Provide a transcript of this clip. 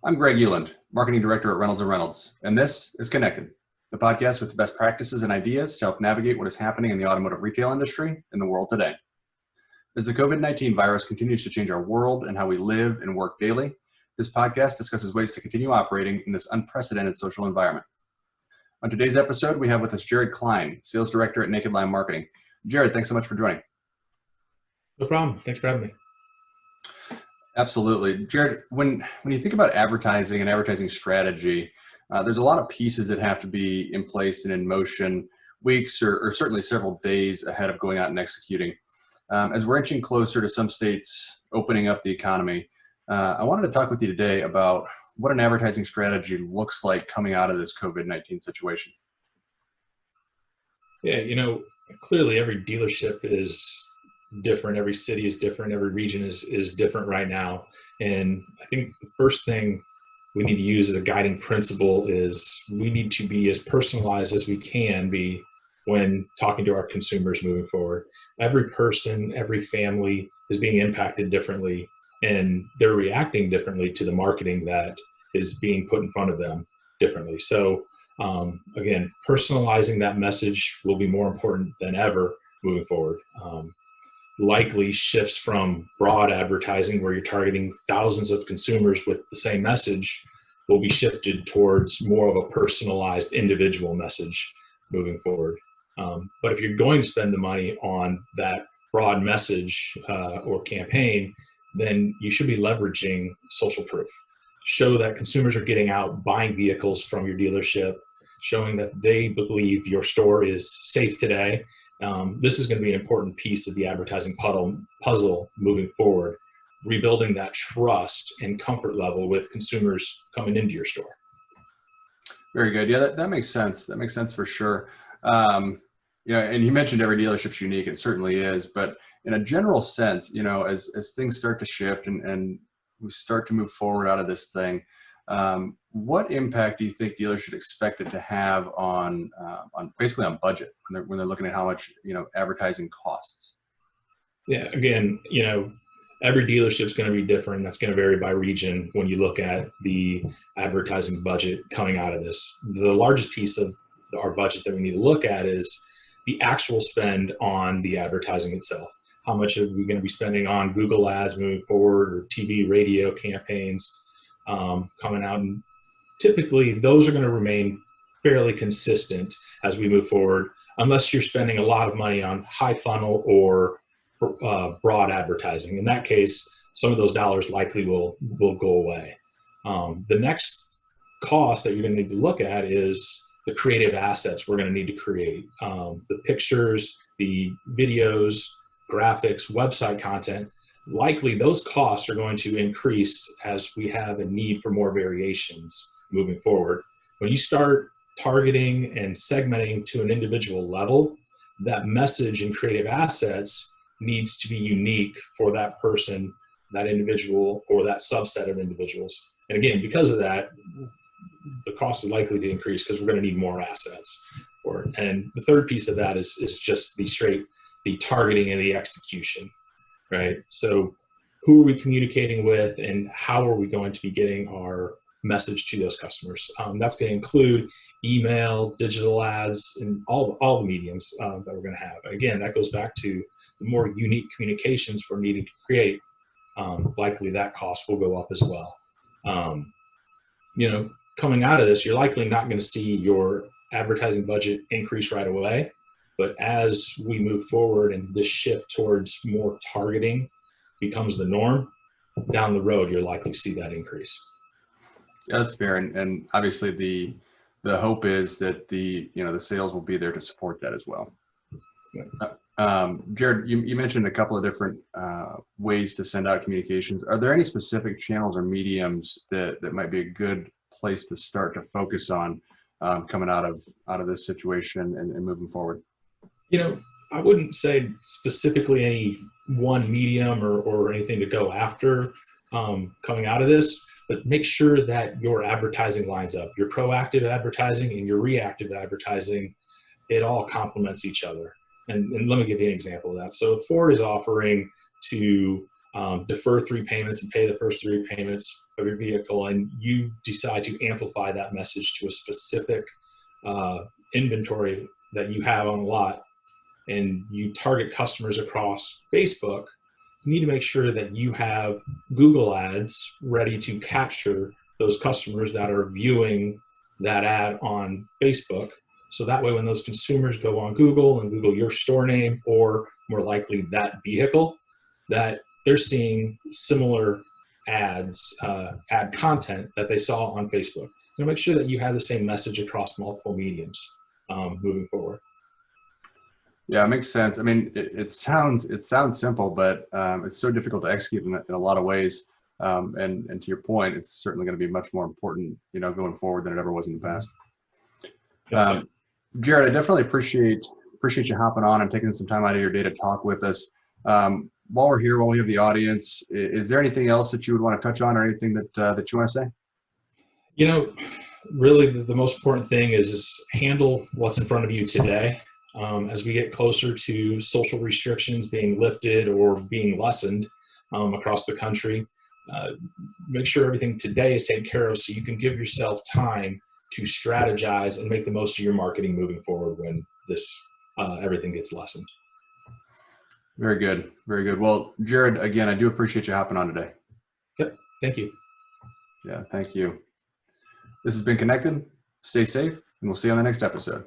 I'm Greg Euland, Marketing Director at Reynolds & Reynolds, and this is Connected, the podcast with the best practices and ideas to help navigate what is happening in the automotive retail industry in the world today. As the COVID-19 virus continues to change our world and how we live and work daily, this podcast discusses ways to continue operating in this unprecedented social environment. On today's episode, we have with us Jared Klein, Sales Director at Naked Line Marketing. Jared, thanks so much for joining. No problem. Thanks for having me. Absolutely. Jared, when you think about advertising and advertising strategy, there's a lot of pieces that have to be in place and in motion weeks or certainly several days ahead of going out and executing. As we're inching closer to some states opening up the economy, I wanted to talk with you today about what an advertising strategy looks like coming out of this COVID-19 situation. Yeah, clearly every dealership is different. Every city is different. Every region is different right now. And I think the first thing we need to use as a guiding principle is we need to be as personalized as we can be when talking to our consumers moving forward. Every person, every family is being impacted differently, and they're reacting differently to the marketing that is being put in front of them differently. So again, personalizing that message will be more important than ever moving forward. Likely shifts from broad advertising where you're targeting thousands of consumers with the same message will be shifted towards more of a personalized individual message moving forward. But if you're going to spend the money on that broad message or campaign, then you should be leveraging social proof. Show that consumers are getting out, buying vehicles from your dealership, showing that they believe your store is safe today. This is going to be an important piece of the advertising puzzle moving forward, rebuilding that trust and comfort level with consumers coming into your store. Very good. Yeah, that makes sense. That makes sense for sure. And you mentioned every dealership's unique. It certainly is. But in a general sense, as things start to shift and we start to move forward out of this thing, what impact do you think dealers should expect it to have on basically on budget when they're looking at how much advertising costs? Yeah, again, every dealership is going to be different. That's going to vary by region when you look at the advertising budget coming out of this. The largest piece of our budget that we need to look at is the actual spend on the advertising itself. How much are we going to be spending on Google ads moving forward, or TV, radio campaigns coming out? And typically, those are going to remain fairly consistent as we move forward, unless you're spending a lot of money on high funnel or broad advertising. In that case, some of those dollars likely will go away. The next cost that you're going to need to look at is the creative assets we're going to need to create. The pictures, the videos, graphics, website content. Likely those costs are going to increase as we have a need for more variations moving forward. When you start targeting and segmenting to an individual level, that message and creative assets needs to be unique for that person, that individual, or that subset of individuals. And again, because of that, the cost is likely to increase because we're going to need more assets for it. And the third piece of that is just the targeting and the execution. Right. So who are we communicating with and how are we going to be getting our message to those customers? That's going to include email, digital ads, and all the mediums that we're going to have. Again, that goes back to the more unique communications we're needing to create. Likely that cost will go up as well. Coming out of this, you're likely not going to see your advertising budget increase right away. But as we move forward and this shift towards more targeting becomes the norm, down the road, you'll likely see that increase. Yeah, that's fair. And obviously the hope is that the sales will be there to support that as well. Yeah. Jared, you mentioned a couple of different ways to send out communications. Are there any specific channels or mediums that might be a good place to start to focus on coming out of this situation and moving forward? I wouldn't say specifically any one medium or anything to go after coming out of this, but make sure that your advertising lines up. Your proactive advertising and your reactive advertising, it all complements each other. And let me give you an example of that. So Ford is offering to defer 3 payments and pay the first 3 payments of your vehicle, and you decide to amplify that message to a specific inventory that you have on a lot, and you target customers across Facebook, you need to make sure that you have Google ads ready to capture those customers that are viewing that ad on Facebook. So that way, when those consumers go on Google and Google your store name, or more likely that vehicle, that they're seeing similar ads, ad content that they saw on Facebook. So make sure that you have the same message across multiple mediums moving forward. Yeah, it makes sense. I mean, it sounds simple, but it's so difficult to execute in a lot of ways. And to your point, it's certainly going to be much more important, going forward than it ever was in the past. Jared, I definitely appreciate you hopping on and taking some time out of your day to talk with us. While we're here, while we have the audience, is there anything else that you would want to touch on, or anything that you want to say? Really the most important thing is handle what's in front of you today. As we get closer to social restrictions being lifted or being lessened across the country, make sure everything today is taken care of so you can give yourself time to strategize and make the most of your marketing moving forward when this everything gets lessened. Very good. Very good. Well, Jared, again, I do appreciate you hopping on today. Yep. Thank you. Yeah, thank you. This has been Connected. Stay safe, and we'll see you on the next episode.